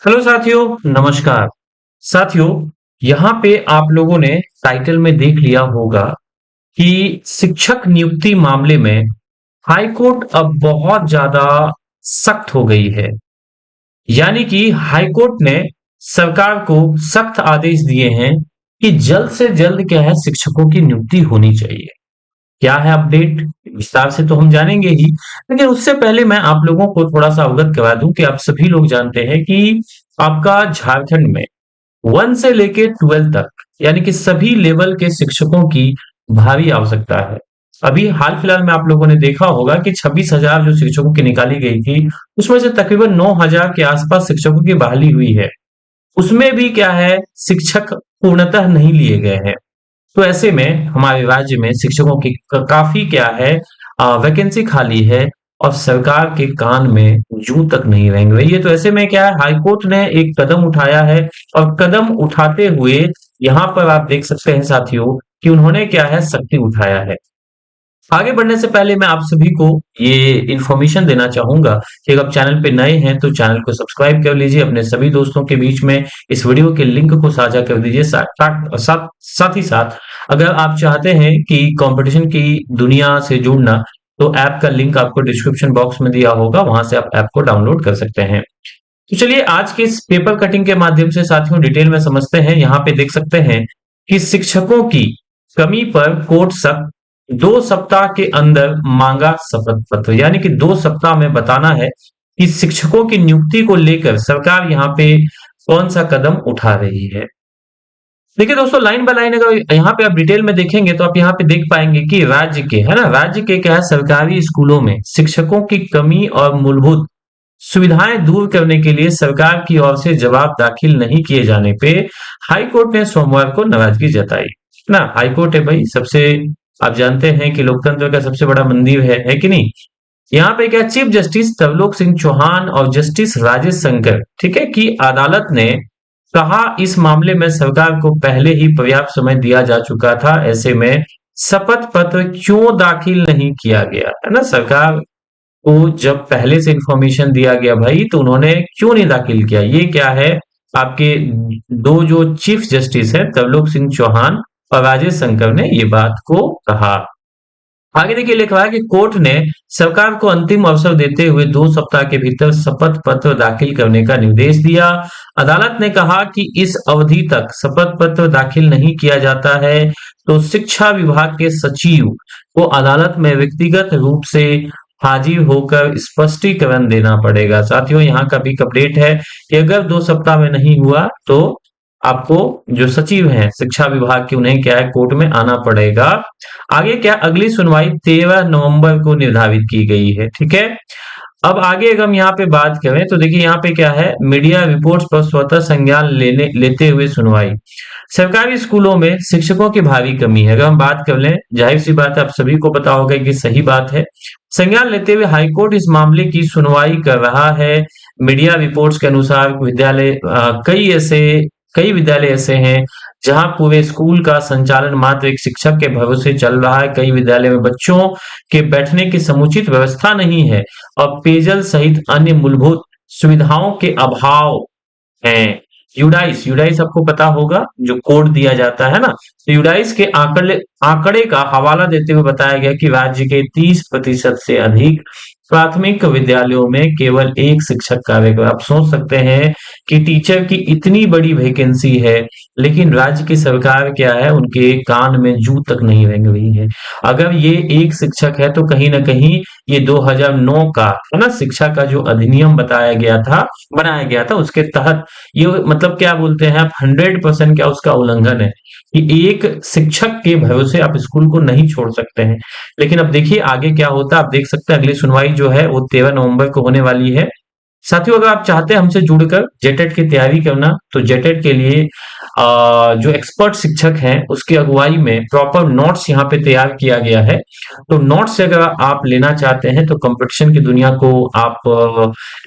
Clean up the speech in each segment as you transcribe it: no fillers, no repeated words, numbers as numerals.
Hello साथियों, नमस्कार। साथियों, यहाँ पे आप लोगों ने टाइटल में देख लिया होगा कि शिक्षक नियुक्ति मामले में हाई कोर्ट अब बहुत ज्यादा सख्त हो गई है। यानी कि हाई कोर्ट ने सरकार को सख्त आदेश दिए हैं कि जल्द से जल्द क्या है, शिक्षकों की नियुक्ति होनी चाहिए। क्या है अपडेट, विस्तार से तो हम जानेंगे ही, लेकिन उससे पहले मैं आप लोगों को थोड़ा सा अवगत करा दूं कि आप सभी लोग जानते हैं कि आपका झारखंड में 1 से लेके 12 तक यानी कि सभी लेवल के शिक्षकों की भारी आवश्यकता है। अभी हाल फिलहाल में आप लोगों ने देखा होगा कि 26,000 जो शिक्षकों की निकाली गई थी, उसमें से तकरीबन 9,000 के आसपास शिक्षकों की बहाली हुई है। उसमें भी क्या है, शिक्षक पूर्णतः नहीं लिए गए हैं। तो ऐसे में हमारे राज्य में शिक्षकों की काफी क्या है, वैकेंसी खाली है और सरकार के कान में जूं तक नहीं रेंग रही है। तो ऐसे में क्या है, हाईकोर्ट ने एक कदम उठाया है और कदम उठाते हुए यहाँ पर आप देख सकते हैं साथियों कि उन्होंने क्या है, सख्ती उठाया है। आगे बढ़ने से पहले मैं आप सभी को ये इन्फॉर्मेशन देना चाहूंगा कि अगर आप चैनल पे नए हैं तो चैनल को सब्सक्राइब कर लीजिए, अपने सभी दोस्तों के बीच में इस वीडियो के लिंक को साझा कर दीजिए। साथ ही साथ अगर आप चाहते हैं कि कंपटीशन की दुनिया से जुड़ना, तो ऐप का लिंक आपको डिस्क्रिप्शन बॉक्स में दिया होगा, वहां से आप ऐप को डाउनलोड कर सकते हैं। तो चलिए आज के इस पेपर कटिंग के माध्यम से साथियों डिटेल में समझते हैं। यहाँ पे देख सकते हैं कि शिक्षकों की कमी पर कोर्ट सख्त, 2 सप्ताह के अंदर मांगा शपथ पत्र। यानी कि 2 सप्ताह में बताना है कि शिक्षकों की नियुक्ति को लेकर सरकार यहाँ पे कौन सा कदम उठा रही है। देखिए दोस्तों, लाइन बाय लाइन अगर यहाँ पे आप डिटेल में देखेंगे तो आप यहाँ पे देख पाएंगे कि राज्य के है ना, राज्य के क्या है, सरकारी स्कूलों में शिक्षकों की कमी और मूलभूत सुविधाएं दूर करने के लिए सरकार की ओर से जवाब दाखिल नहीं किए जाने पे हाई कोर्ट ने सोमवार को नाराजगी जताई ना। हाई कोर्ट है भाई, सबसे आप जानते हैं कि लोकतंत्र का सबसे बड़ा मंदिर है कि नहीं। यहाँ पे क्या, चीफ जस्टिस तरलोक सिंह चौहान और जस्टिस राजेश शंकर, ठीक है, की अदालत ने कहा इस मामले में सरकार को पहले ही पर्याप्त समय दिया जा चुका था। ऐसे में शपथ पत्र क्यों दाखिल नहीं किया गया, है ना। सरकार को जब पहले से इंफॉर्मेशन दिया गया भाई, तो उन्होंने क्यों नहीं दाखिल किया। ये क्या है, आपके दो जो चीफ जस्टिस है तरलोक सिंह चौहान और राजेश शंकर ने ये बात को कहा। आगे देखिए, लिखा है कि कोर्ट ने सरकार को अंतिम अवसर देते हुए 2 सप्ताह के भीतर शपथ पत्र दाखिल करने का निर्देश दिया। अदालत ने कहा कि इस अवधि तक शपथ पत्र दाखिल नहीं किया जाता है तो शिक्षा विभाग के सचिव को अदालत में व्यक्तिगत रूप से हाजिर होकर स्पष्टीकरण देना पड़ेगा। साथियों, यहाँ का भी अपडेट है कि अगर 2 सप्ताह में नहीं हुआ तो आपको जो सचिव हैं शिक्षा विभाग के, उन्हें क्या है, कोर्ट में आना पड़ेगा। आगे क्या, अगली सुनवाई 13 नवंबर को निर्धारित की गई है, ठीक है। अब आगे अगर हम यहाँ पे बात करें तो देखिए यहाँ पे क्या है, मीडिया रिपोर्ट्स पर स्वतः संज्ञान लेते हुए सुनवाई। सरकारी स्कूलों में शिक्षकों की भारी कमी है। अगर हम बात कर लें, जाहिर सी बात है, आप सभी को पता होगा कि सही बात है। संज्ञान लेते हुए हाईकोर्ट इस मामले की सुनवाई कर रहा है। मीडिया रिपोर्ट्स के अनुसार कई विद्यालय ऐसे हैं जहां पूरे स्कूल का संचालन मात्र एक शिक्षक के भरोसे चल रहा है। कई विद्यालय में बच्चों के बैठने की समुचित व्यवस्था नहीं है और पेयजल सहित अन्य मूलभूत सुविधाओं के अभाव हैं। यूडाइस यूडाइस आपको पता होगा, जो कोड दिया जाता है ना, तो यूडाइस के आंकड़े का हवाला देते हुए बताया गया कि राज्य के 30% से अधिक प्राथमिक विद्यालयों में केवल एक शिक्षक कार्य कर। आप सोच सकते हैं कि टीचर की इतनी बड़ी वैकेंसी है, लेकिन राज्य की सरकार क्या है, उनके कान में जू तक नहीं रेंग रही है। अगर ये एक शिक्षक है तो कहीं ना कहीं ये 2009 का है ना, शिक्षा का जो अधिनियम बनाया गया था, उसके तहत ये मतलब क्या बोलते हैं आप, 100% क्या उसका उल्लंघन है कि एक शिक्षक के भरोसे आप स्कूल को नहीं छोड़ सकते हैं। लेकिन अब देखिए आगे क्या होता है, आप देख सकते हैं अगली सुनवाई जो है वो 13 नवंबर को होने वाली है। साथियों, अगर आप चाहते हैं हमसे जुड़कर जेटेट की तैयारी करना, तो जेटेट के लिए जो एक्सपर्ट शिक्षक हैं उसकी अगुवाई में प्रॉपर नोट्स यहाँ पे तैयार किया गया है। तो नोट्स से अगर आप लेना चाहते हैं तो कंपटीशन की दुनिया को आप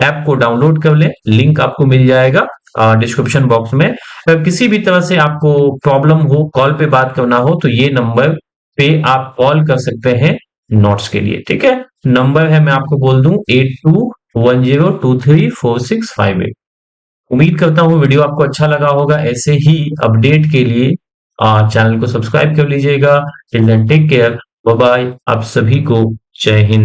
ऐप को डाउनलोड कर लें, लिंक आपको मिल जाएगा डिस्क्रिप्शन बॉक्स में। अगर किसी भी तरह से आपको प्रॉब्लम हो, कॉल पे बात करना हो, तो ये नंबर पे आप कॉल कर सकते हैं नोट्स के लिए, ठीक है। नंबर है, मैं आपको बोल दूं, 8210234658। उम्मीद करता हूँ वीडियो आपको अच्छा लगा होगा। ऐसे ही अपडेट के लिए चैनल को सब्सक्राइब कर लीजिएगा। Till then take care, bye bye. आप सभी को जय हिंद।